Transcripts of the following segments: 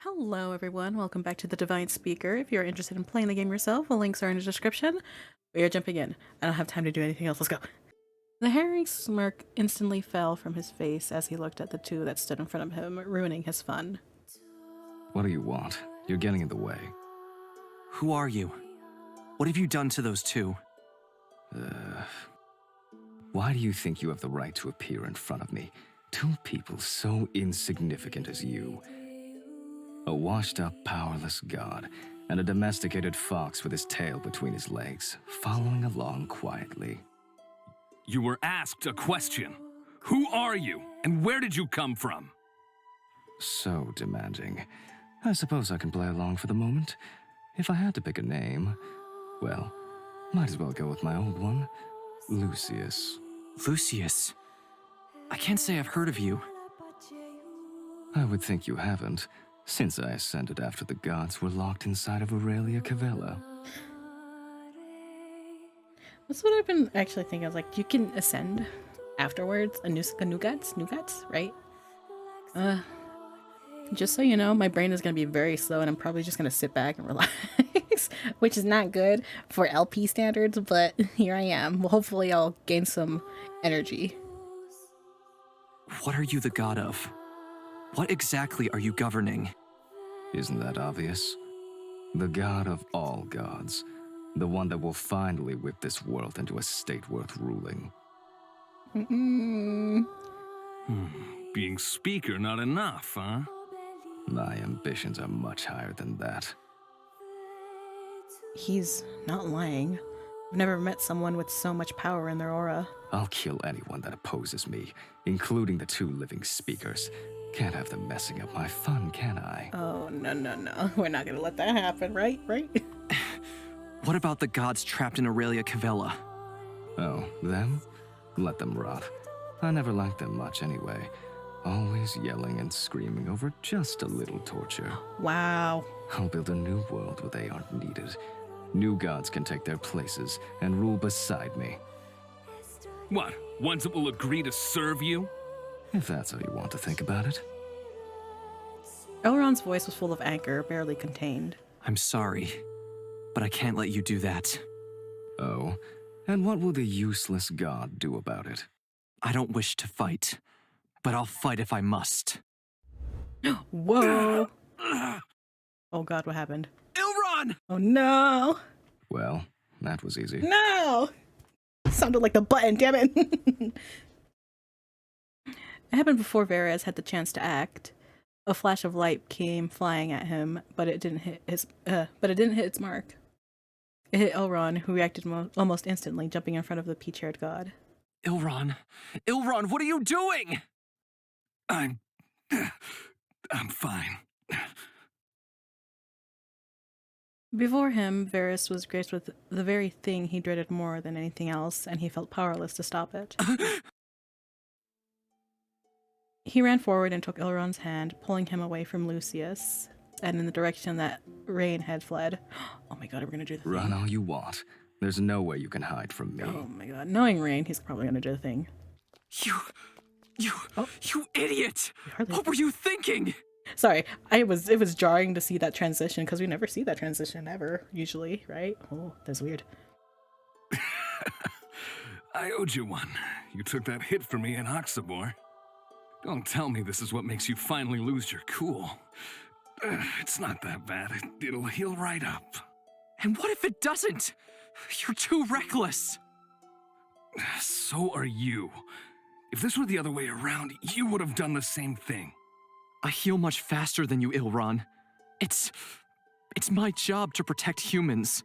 Hello, everyone. Welcome back to the Divine Speaker. If you're interested in playing the game yourself, the links are in the description. We are jumping in. I don't have time to do anything else. Let's go. The harrowing smirk instantly fell from his face as he looked at the two that stood in front of him, ruining his fun. What do you want? You're getting in the way. Who are you? What have you done to those two? Why do you think you have the right to appear in front of me? Two people so insignificant as you. A washed-up, powerless god, and a domesticated fox with his tail between his legs, following along quietly. You were asked a question. Who are you, and where did you come from? So demanding. I suppose I can play along for the moment. If I had to pick a name, well, might as well go with my old one, Lucius. Lucius. I can't say I've heard of you. I would think you haven't, since I ascended after the gods were locked inside of Aurelia Cavella. That's what I've been actually thinking. I was like, you can ascend afterwards. A new guts, right? Just so you know, my brain is going to be very slow and I'm probably just going to sit back and relax, which is not good for LP standards, but here I am. Well, hopefully I'll gain some energy. What are you the god of? What exactly are you governing? Isn't that obvious? The god of all gods. The one that will finally whip this world into a state worth ruling. Being speaker not enough, huh? My ambitions are much higher than that. He's not lying. I've never met someone with so much power in their aura. I'll kill anyone that opposes me, including the two living speakers. Can't have them messing up my fun, can I? Oh, no. We're not gonna let that happen, right? What about the gods trapped in Aurelia Cavella? Oh, them? Let them rot. I never liked them much anyway. Always yelling and screaming over just a little torture. Wow. I'll build a new world where they aren't needed. New gods can take their places and rule beside me. What, ones that will agree to serve you? If that's how you want to think about it. Elrond's voice was full of anger, barely contained. I'm sorry, but I can't let you do that. Oh, and what will the useless god do about it? I don't wish to fight, but I'll fight if I must. Whoa! Oh god, what happened? Elrond! Oh no! Well, that was easy. No! Sounded like the button, damn it! It happened before Varys had the chance to act. A flash of light came flying at him, but it didn't hit its mark. It hit Elrond, who reacted almost instantly, jumping in front of the peach-haired god. Elrond, what are you doing? I'm fine. Before him, Varys was graced with the very thing he dreaded more than anything else, and he felt powerless to stop it. He ran forward and took Elrond's hand, pulling him away from Lucius, and in the direction that Rain had fled. Oh my god, we're gonna do the thing. Run all you want. There's no way you can hide from me. Oh my god, knowing Rain, he's probably gonna do the thing. You idiot! hardly- What were you thinking? Sorry, it was jarring to see that transition, because we never see that transition ever, usually, right? Oh, that's weird. I owed you one. You took that hit for me in Oxabor. Don't tell me this is what makes you finally lose your cool. It's not that bad. It'll heal right up. And what if it doesn't? You're too reckless. So are you. If this were the other way around, you would have done the same thing. I heal much faster than you, Elrond. It's my job to protect humans,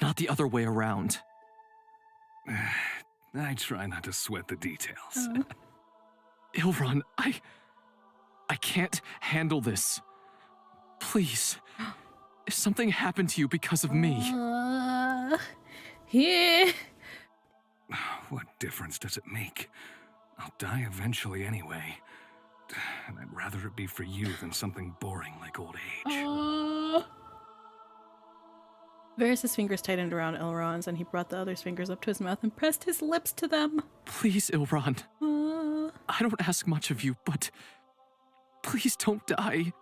not the other way around. I try not to sweat the details. Elrond, I can't handle this. Please, if something happened to you because of me. Yeah. What difference does it make? I'll die eventually anyway. And I'd rather it be for you than something boring like old age. Varys' fingers tightened around Elrond's, and he brought the other's fingers up to his mouth and pressed his lips to them. Please, Elrond. I don't ask much of you, but please don't die.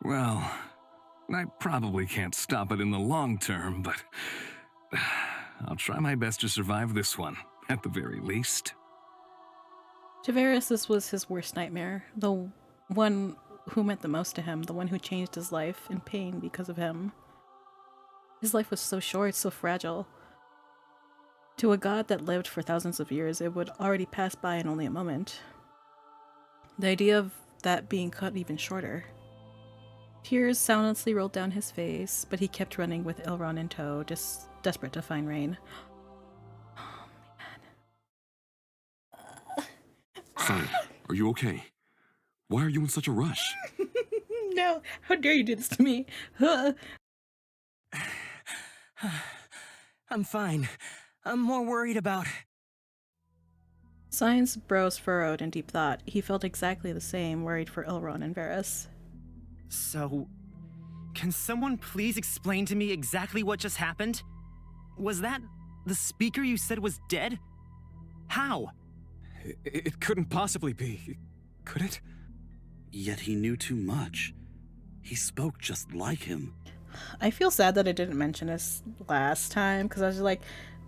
Well, I probably can't stop it in the long term, but I'll try my best to survive this one, at the very least. To Varys, this was his worst nightmare. The one who meant the most to him, the one who changed his life in pain because of him. His life was so short, so fragile. To a god that lived for thousands of years, it would already pass by in only a moment. The idea of that being cut even shorter. Tears soundlessly rolled down his face, but he kept running with Elrond in tow, just desperate to find Rain. Oh, man. Sire, are you okay? Why are you in such a rush? No, how dare you do this to me? I'm fine. I'm more worried about... Sign's brows furrowed in deep thought. He felt exactly the same, worried for Elrond and Varys. So, can someone please explain to me exactly what just happened? Was that the speaker you said was dead? How? It couldn't possibly be, could it? Yet he knew too much. He spoke just like him. I feel sad that I didn't mention this last time, because I was like,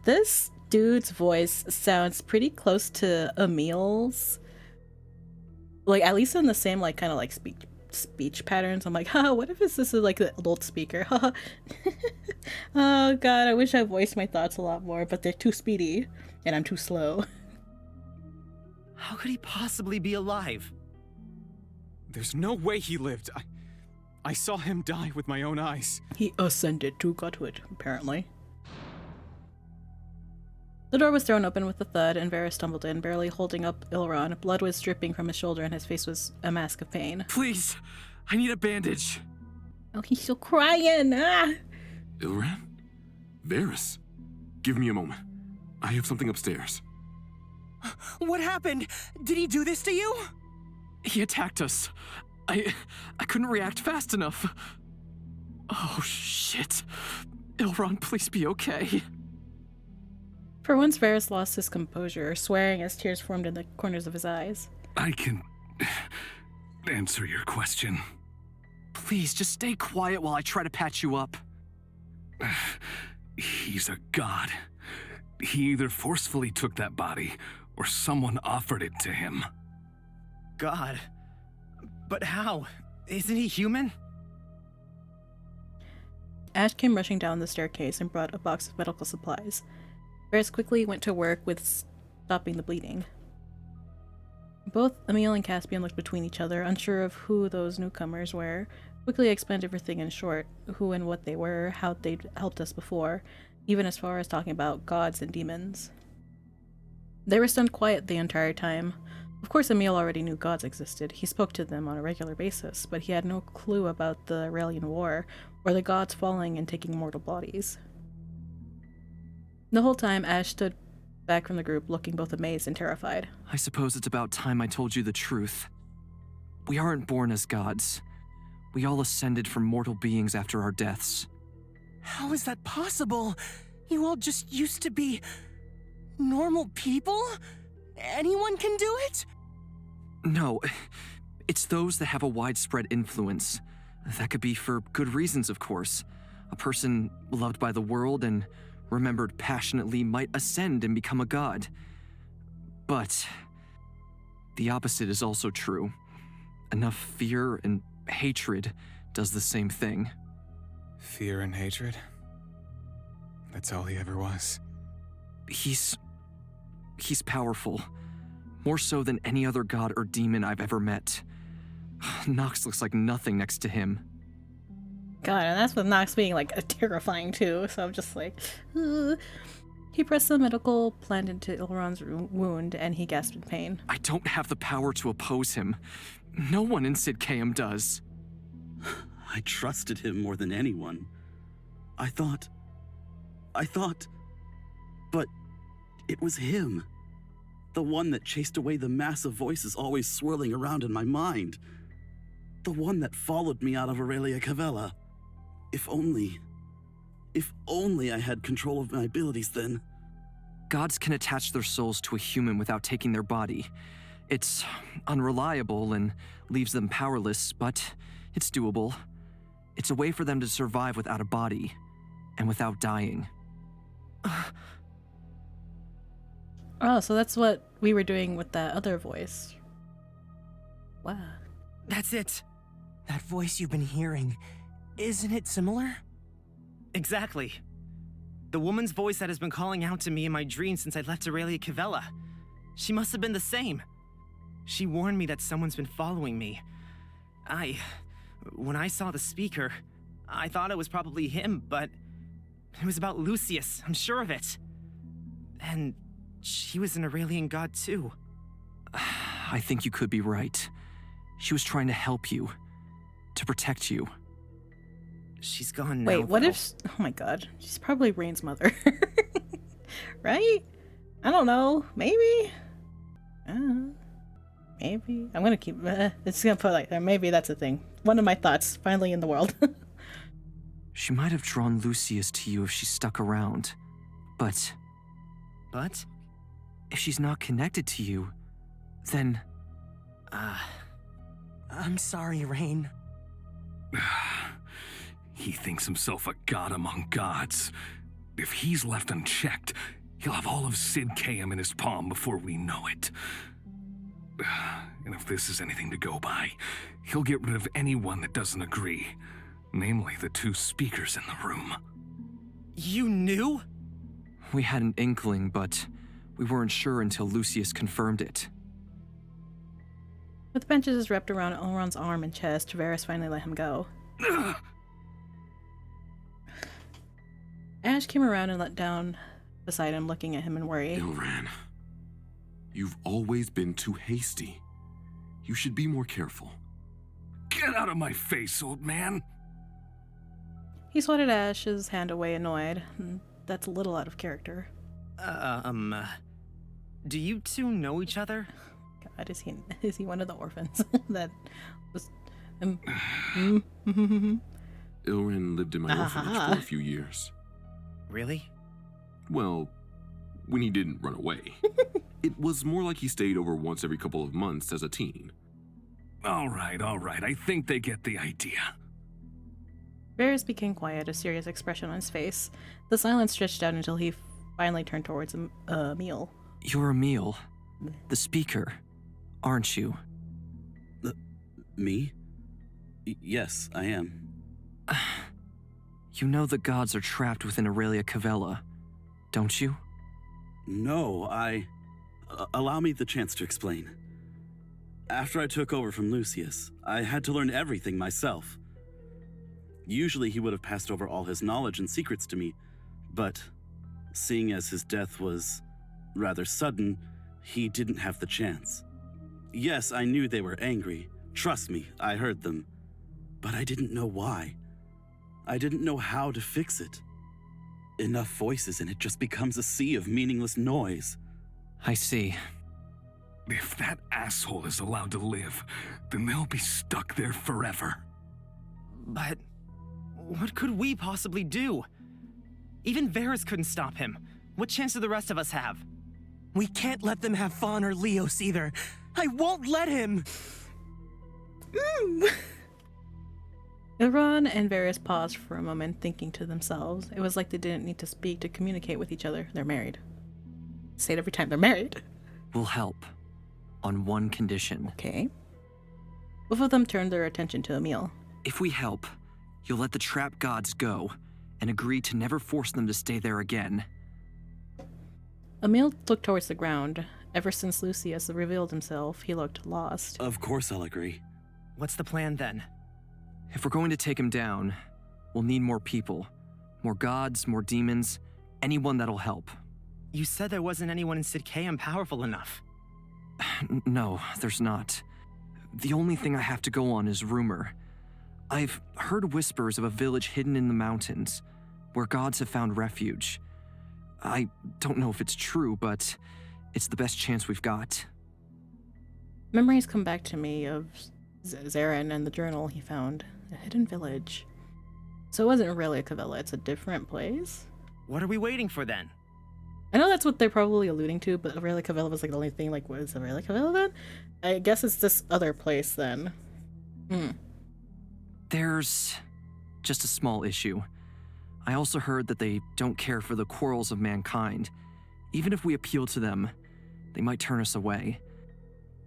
this dude's voice sounds pretty close to Emil's. Like, at least in the same, like, kind of like speech patterns. I'm like, what if this is like the adult speaker? Oh god, I wish I voiced my thoughts a lot more, but they're too speedy, and I'm too slow. How could he possibly be alive? There's no way he lived. I saw him die with my own eyes. He ascended to godhood, apparently. The door was thrown open with a thud, and Varys stumbled in, barely holding up Elrond. Blood was dripping from his shoulder, and his face was a mask of pain. Please, I need a bandage. Oh, he's still crying! Ah! Ilran? Varys? Give me a moment. I have something upstairs. What happened? Did he do this to you? He attacked us. I couldn't react fast enough. Oh, shit. Elrond, please be okay. For once, Varys lost his composure, swearing as tears formed in the corners of his eyes. I can answer your question. Please, just stay quiet while I try to patch you up. He's a god. He either forcefully took that body, or someone offered it to him. God. But how? Isn't he human? Ash came rushing down the staircase and brought a box of medical supplies. Varys quickly went to work with stopping the bleeding. Both Emil and Caspian looked between each other, unsure of who those newcomers were. Quickly explained everything in short, who and what they were, how they'd helped us before, even as far as talking about gods and demons. They were stunned quiet the entire time. Of course, Emil already knew gods existed. He spoke to them on a regular basis, but he had no clue about the Aurelian War, or the gods falling and taking mortal bodies. The whole time, Ash stood back from the group, looking both amazed and terrified. I suppose it's about time I told you the truth. We aren't born as gods. We all ascended from mortal beings after our deaths. How is that possible? You all just used to be... normal people? Anyone can do it? No, it's those that have a widespread influence. That could be for good reasons, of course. A person loved by the world and remembered passionately might ascend and become a god. But the opposite is also true. Enough fear and hatred does the same thing. Fear and hatred? That's all he ever was. He's powerful. More so than any other god or demon I've ever met. Nox looks like nothing next to him. God, and that's with Nox being like terrifying too, so I'm just like, ugh. He pressed the medical plant into Elrond's wound and he gasped in pain. I don't have the power to oppose him. No one in Sid Kaim does. I trusted him more than anyone. I thought... But it was him. The one that chased away the mass of voices always swirling around in my mind. The one that followed me out of Aurelia Cavella. If only I had control of my abilities then. Gods can attach their souls to a human without taking their body. It's unreliable and leaves them powerless, but it's doable. It's a way for them to survive without a body and without dying. Oh, so that's what we were doing with that other voice. Wow. That's it. That voice you've been hearing, isn't it similar? Exactly. The woman's voice that has been calling out to me in my dreams since I left Aurelia Cavella. She must have been the same. She warned me that someone's been following me. When I saw the speaker, I thought it was probably him, but it was about Lucius, I'm sure of it. And she was an Aurelian god too. I think you could be right. She was trying to help you, to protect you. She's gone now. Wait, what though. if... Oh my god. She's probably Rain's mother. Right? I don't know. Maybe? Maybe. I'm gonna keep... it's gonna put like... maybe that's a thing. One of my thoughts. Finally in the world. She might have drawn Lucius to you if she stuck around. But But? if she's not connected to you, then... I'm sorry, Rain. He thinks himself a god among gods. If he's left unchecked, he'll have all of Sid Kaim in his palm before we know it. And if this is anything to go by, he'll get rid of anyone that doesn't agree. Namely, the two speakers in the room. You knew? We had an inkling, but we weren't sure until Lucius confirmed it. With benches wrapped around Elrond's arm and chest, Varys finally let him go. Ash came around and let down beside him, looking at him in worry. Ilran, you've always been too hasty. You should be more careful. Get out of my face, old man! He swatted Ash's hand away, annoyed. That's a little out of character. Do you two know each other? God, is he one of the orphans that was... Ilran lived in my orphanage for a few years. Really? Well, when he didn't run away. It was more like he stayed over once every couple of months as a teen. All right. I think they get the idea. Varys became quiet, a serious expression on his face. The silence stretched out until he finally turned towards Emil. You're Emil, the speaker, aren't you? Me? Yes, I am. You know the gods are trapped within Aurelia Cavella, don't you? No, allow me the chance to explain. After I took over from Lucius, I had to learn everything myself. Usually he would have passed over all his knowledge and secrets to me, but seeing as his death was rather sudden, he didn't have the chance. Yes, I knew they were angry. Trust me, I heard them. But I didn't know why. I didn't know how to fix it. Enough voices and it just becomes a sea of meaningless noise. I see. If that asshole is allowed to live, then they'll be stuck there forever. But what could we possibly do? Even Varys couldn't stop him. What chance do the rest of us have? We can't let them have Fawn or Leos either. I won't let him! Elrond and Varys paused for a moment, thinking to themselves. It was like they didn't need to speak to communicate with each other. They're married. Say it every time. They're married. We'll help. On one condition. Okay. Both of them turned their attention to Emil. If we help, you'll let the trap gods go, and agree to never force them to stay there again. Emil looked towards the ground. Ever since Lucius revealed himself, he looked lost. Of course I'll agree. What's the plan then? If we're going to take him down, we'll need more people. More gods, more demons, anyone that'll help. You said there wasn't anyone in Sid Kaim powerful enough. No, there's not. The only thing I have to go on is rumor. I've heard whispers of a village hidden in the mountains, where gods have found refuge. I don't know if it's true, but it's the best chance we've got. Memories come back to me of Zarin and the journal he found. A hidden village. So it wasn't really Cavella, it's a different place? What are we waiting for then? I know that's what they're probably alluding to, but Aurelia Cavella was like the only thing. Like, what is Aurelia Cavella then? I guess it's this other place then. Hmm. There's just a small issue. I also heard that they don't care for the quarrels of mankind. Even if we appeal to them, they might turn us away.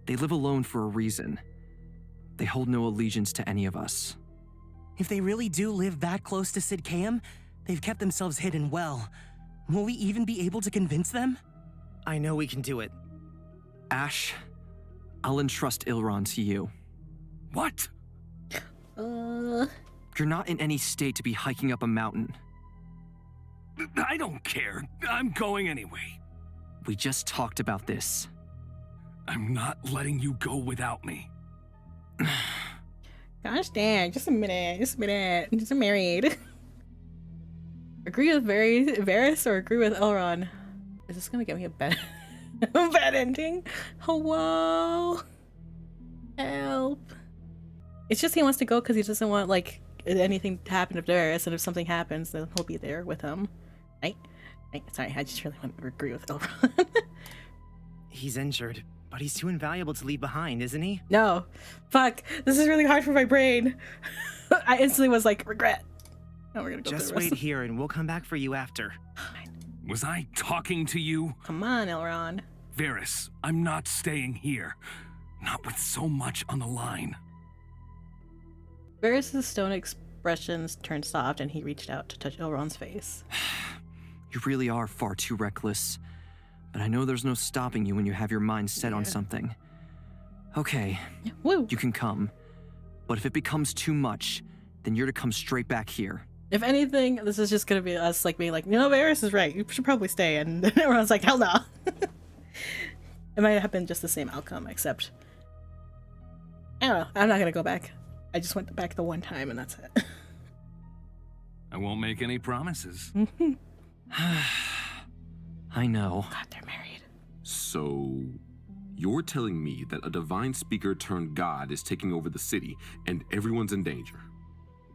They live alone for a reason. They hold no allegiance to any of us. If they really do live that close to Sid Kaem, they've kept themselves hidden well. Will we even be able to convince them? I know we can do it. Ash, I'll entrust Ilron to you. What? You're not in any state to be hiking up a mountain. I don't care. I'm going anyway. We just talked about this. I'm not letting you go without me. Gosh dang, just a minute. Just married. Agree with Varys or agree with Elrond? Is this gonna get me a bad, bad ending? Oh, whoa. Help. It's just he wants to go because he doesn't want, like, anything to happen to Varys, and if something happens, then he'll be there with him. Right? Sorry, I just really want to agree with Elrond. He's injured, but he's too invaluable to leave behind, isn't he? No. Fuck. This is really hard for my brain. I instantly was like, regret. Now we're gonna go Just through the rest wait here and we'll come back for you after. Was I talking to you? Come on, Elrond. Varys, I'm not staying here. Not with so much on the line. Varys' stone expressions turned soft and he reached out to touch Elrond's face. You really are far too reckless. But I know there's no stopping you when you have your mind set on something. Okay, Woo! you can come. But if it becomes too much, then you're to come straight back here. If anything, this is just gonna be us like being like, no, Varys is right. You should probably stay. And everyone's like, hell no. It might have been just the same outcome, except I don't know. I'm not gonna go back. I just went back the one time and that's it. I won't make any promises. I know. God, they're married. So, you're telling me that a divine speaker turned god is taking over the city and everyone's in danger?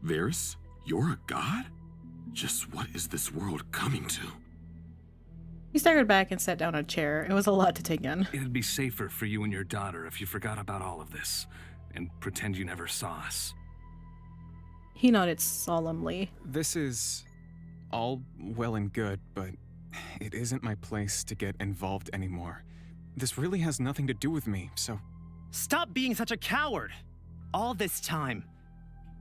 Varys, you're a god? Just what is this world coming to? He staggered back and sat down on a chair. It was a lot to take in. It'd be safer for you and your daughter if you forgot about all of this and pretend you never saw us. He nodded solemnly. This is all well and good, but it isn't my place to get involved anymore. This really has nothing to do with me, so... Stop being such a coward! All this time,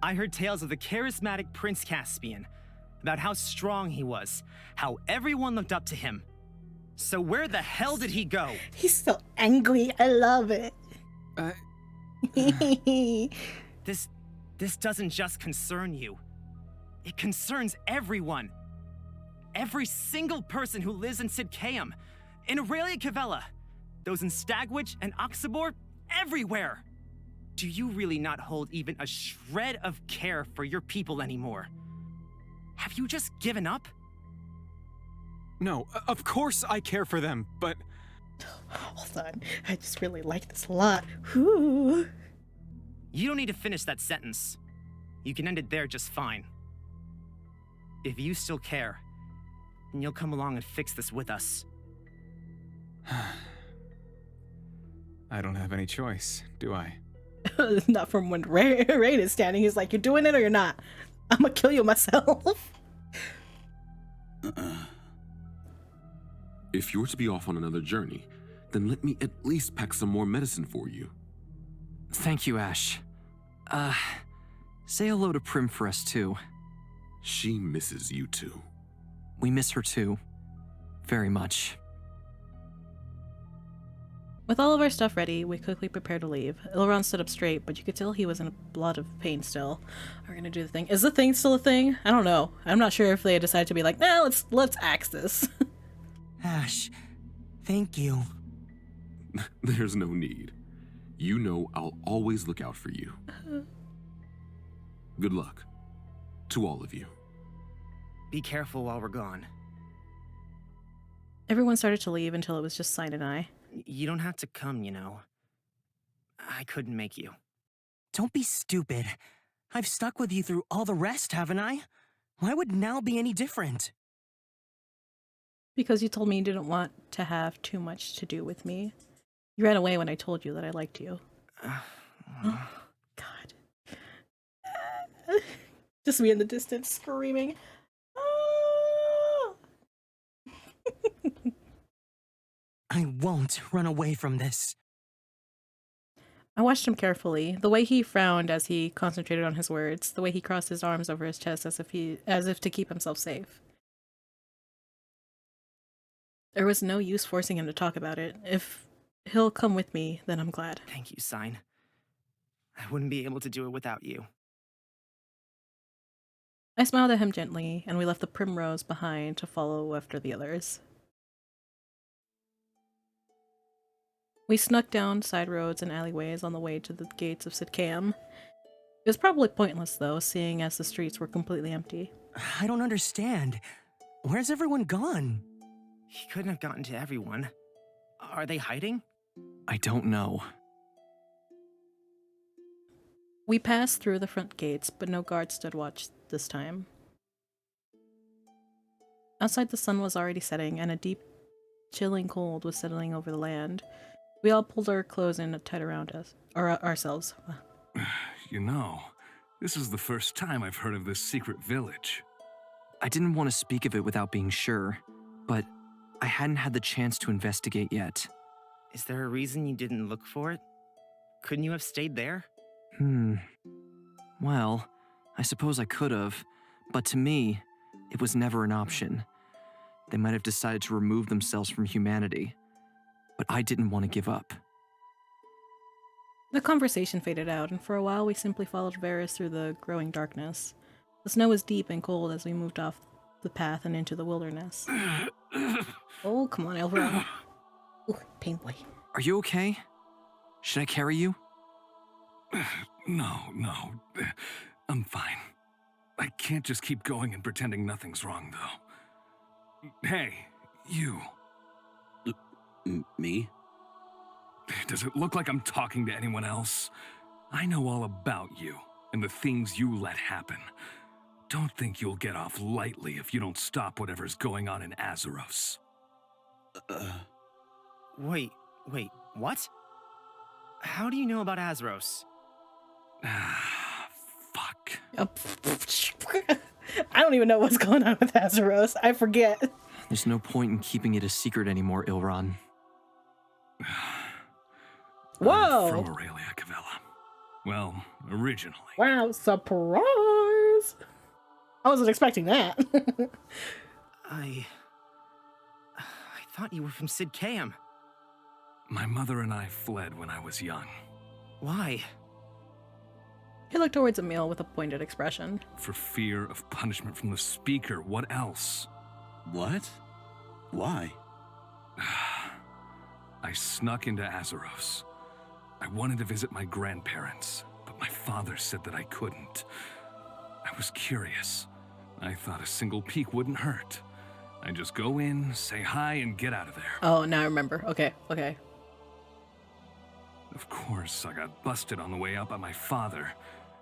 I heard tales of the charismatic Prince Caspian, about how strong he was, how everyone looked up to him. So where the hell did he go? He's so angry. I love it. This doesn't just concern you. It concerns everyone. Every single person who lives in Sid Kaem, in Aurelia Cavella, those in Stagwitch and Oxabor, everywhere. Do you really not hold even a shred of care for your people anymore? Have you just given up? No, of course I care for them, but... Hold on. I just really like this a lot. Whew. You don't need to finish that sentence. You can end it there just fine. If you still care, then you'll come along and fix this with us. I don't have any choice, do I? Not from when Rain is standing. He's like, you're doing it or you're not. I'm gonna kill you myself. If you're to be off on another journey, then let me at least pack some more medicine for you. Thank you, Ash. Say hello to Prim for us, too. She misses you too. We miss her, too. Very much. With all of our stuff ready, we quickly prepared to leave. Elrond stood up straight, but you could tell he was in a lot of pain still. We're gonna do the thing. Is the thing still a thing? I don't know. I'm not sure if they decided to be like, nah, let's axe this. Ash, thank you. There's no need. You know I'll always look out for you. Good luck. To all of you. Be careful while we're gone. Everyone started to leave until it was just Sign and I. You don't have to come, you know. I couldn't make you. Don't be stupid. I've stuck with you through all the rest, haven't I? Why would now be any different? Because you told me you didn't want to have too much to do with me. You ran away when I told you that I liked you. Oh, God. Just me in the distance screaming. Ah! I won't run away from this. I watched him carefully. The way he frowned as he concentrated on his words, the way he crossed his arms over his chest as if to keep himself safe. There was no use forcing him to talk about it. If he'll come with me, then I'm glad. Thank you, Sign. I wouldn't be able to do it without you. I smiled at him gently, and we left the primrose behind to follow after the others. We snuck down side roads and alleyways on the way to the gates of Sidcam. It was probably pointless, though, seeing as the streets were completely empty. I don't understand. Where's everyone gone? He couldn't have gotten to everyone. Are they hiding? I don't know. We passed through the front gates, but no guard stood watch this time. Outside, the sun was already setting, and a deep, chilling cold was settling over the land. We all pulled our clothes in tight around us, or ourselves. You know, this is the first time I've heard of this secret village. I didn't want to speak of it without being sure, but I hadn't had the chance to investigate yet. Is there a reason you didn't look for it? Couldn't you have stayed there? Well, I suppose I could have, but to me, it was never an option. They might have decided to remove themselves from humanity, but I didn't want to give up. The conversation faded out, and for a while we simply followed Varys through the growing darkness. The snow was deep and cold as we moved off the path and into the wilderness. Oh, come on, Elrond. Ooh, pain boy. Are you okay? Should I carry you? No, I'm fine. I can't just keep going and pretending nothing's wrong, though. Hey, you. Me? Does it look like I'm talking to anyone else? I know all about you and the things you let happen. Don't think you'll get off lightly if you don't stop whatever's going on in Azeros. Wait, what? How do you know about Azeros? Fuck. I don't even know what's going on with Azeros. I forget. There's no point in keeping it a secret anymore, Ilron. Whoa! I'm from Aurelia Cavella. Well, originally. Wow, surprise! I wasn't expecting that. I thought you were from Sidcam. My mother and I fled when I was young. Why? He looked towards Emil with a pointed expression. For fear of punishment from the Speaker, what else? What? Why? I snuck into Azeros. I wanted to visit my grandparents, but my father said that I couldn't. I was curious. I thought a single peek wouldn't hurt. I just go in, say hi, and get out of there. Oh, now I remember. Okay. Of course, I got busted on the way out by my father,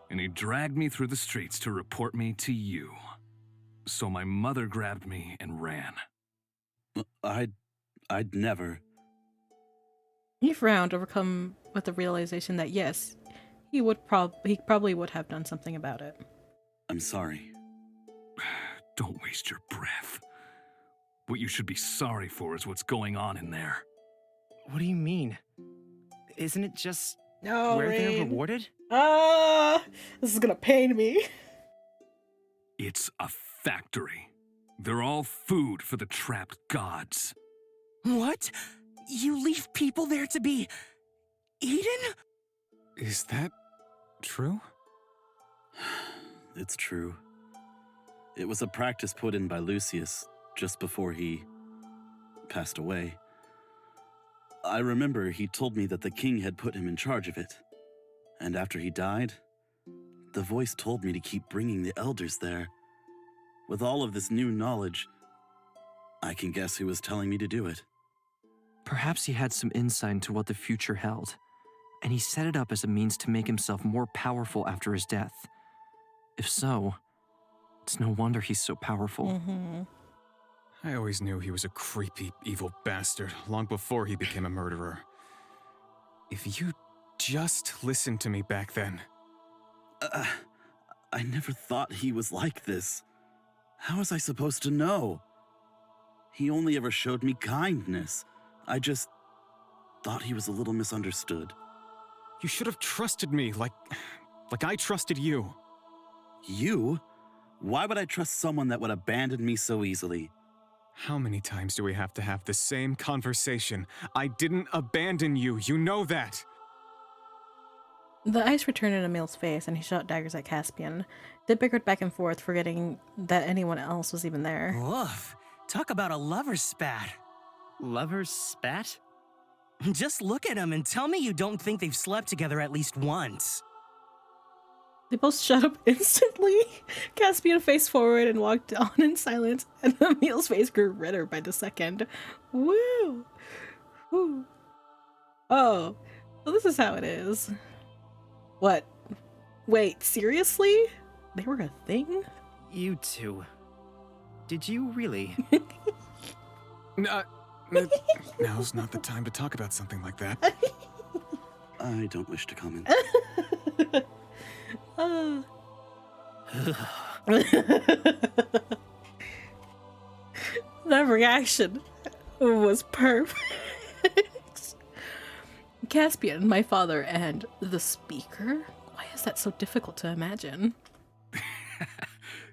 and he dragged me through the streets to report me to you. So my mother grabbed me and ran. I'd never. He frowned, overcome with the realization that yes, he probably would have done something about it. I'm sorry. Don't waste your breath. What you should be sorry for is what's going on in there. What do you mean? Isn't it just No, where they're Rain. rewarded? This is gonna pain me. It's a factory. They're all food for the trapped gods. What? You leave people there to be eaten? Is that true? It's true. It was a practice put in by Lucius just before he passed away. I remember he told me that the king had put him in charge of it. And after he died, the voice told me to keep bringing the elders there. With all of this new knowledge, I can guess who was telling me to do it. Perhaps he had some insight into what the future held, and he set it up as a means to make himself more powerful after his death. If so, it's no wonder he's so powerful. I always knew he was a creepy, evil bastard long before he became a murderer. If you just listened to me back then. I never thought he was like this. How was I supposed to know? He only ever showed me kindness. I just thought he was a little misunderstood. You should have trusted me like I trusted you. You? Why would I trust someone that would abandon me so easily? How many times do we have to have the same conversation? I didn't abandon you, you know that! The ice returned in Emil's face, and he shot daggers at Caspian. They bickered back and forth, forgetting that anyone else was even there. Woof. Talk about a lover's spat. Lovers spat? Just look at them and tell me you don't think they've slept together at least once. They both shut up instantly. Caspian faced forward and walked on in silence, and Emil's face grew redder by the second. Woo! Woo. Oh, so this is how it is. What? Wait, seriously? They were a thing? You two. Did you really? Now's not the time to talk about something like that. I don't wish to comment. That reaction was perfect. Caspian, my father, and the speaker? Why is that so difficult to imagine?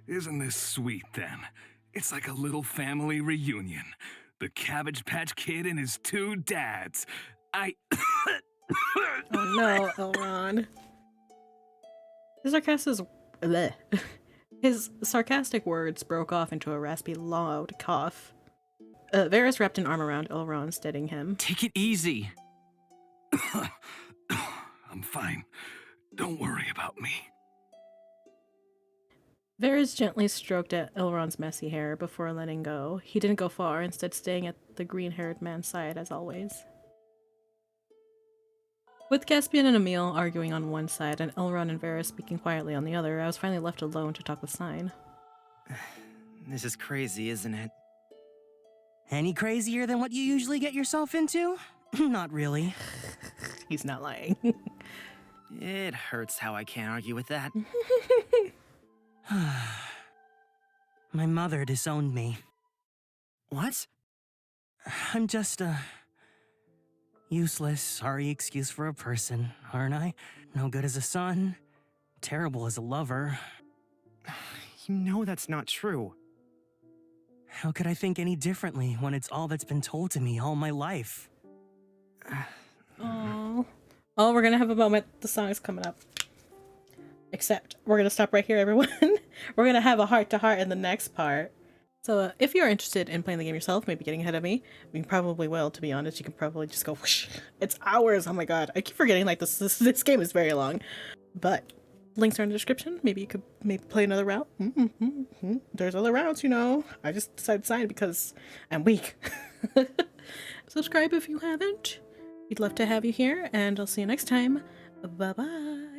Isn't this sweet then? It's like a little family reunion. The Cabbage Patch Kid and his two dads. Oh no, Elron. His sarcastic words broke off into a raspy, loud cough. Varys wrapped an arm around Elrond, steadying him. Take it easy. I'm fine. Don't worry about me. Varys gently stroked at Elrond's messy hair before letting go. He didn't go far, instead staying at the green-haired man's side as always. With Caspian and Emil arguing on one side and Elrond and Varys speaking quietly on the other, I was finally left alone to talk with Sign. This is crazy, isn't it? Any crazier than what you usually get yourself into? Not really. He's not lying. It hurts how I can't argue with that. My mother disowned me. What? I'm just a useless, sorry excuse for a person, aren't I? No good as a son, terrible as a lover. You know that's not true. How could I think any differently when it's all that's been told to me all my life? Oh, we're gonna have a moment. The song is coming up. Except, we're gonna stop right here, everyone. We're gonna have a heart-to-heart in the next part. So, if you're interested in playing the game yourself, maybe getting ahead of me, you probably will, to be honest. You can probably just go whoosh. It's hours, oh my god. I keep forgetting, like, this game is very long. But, links are in the description. Maybe you could play another route. There's other routes, you know. I just decided to sign because I'm weak. Subscribe if you haven't. We'd love to have you here, and I'll see you next time. Bye-bye.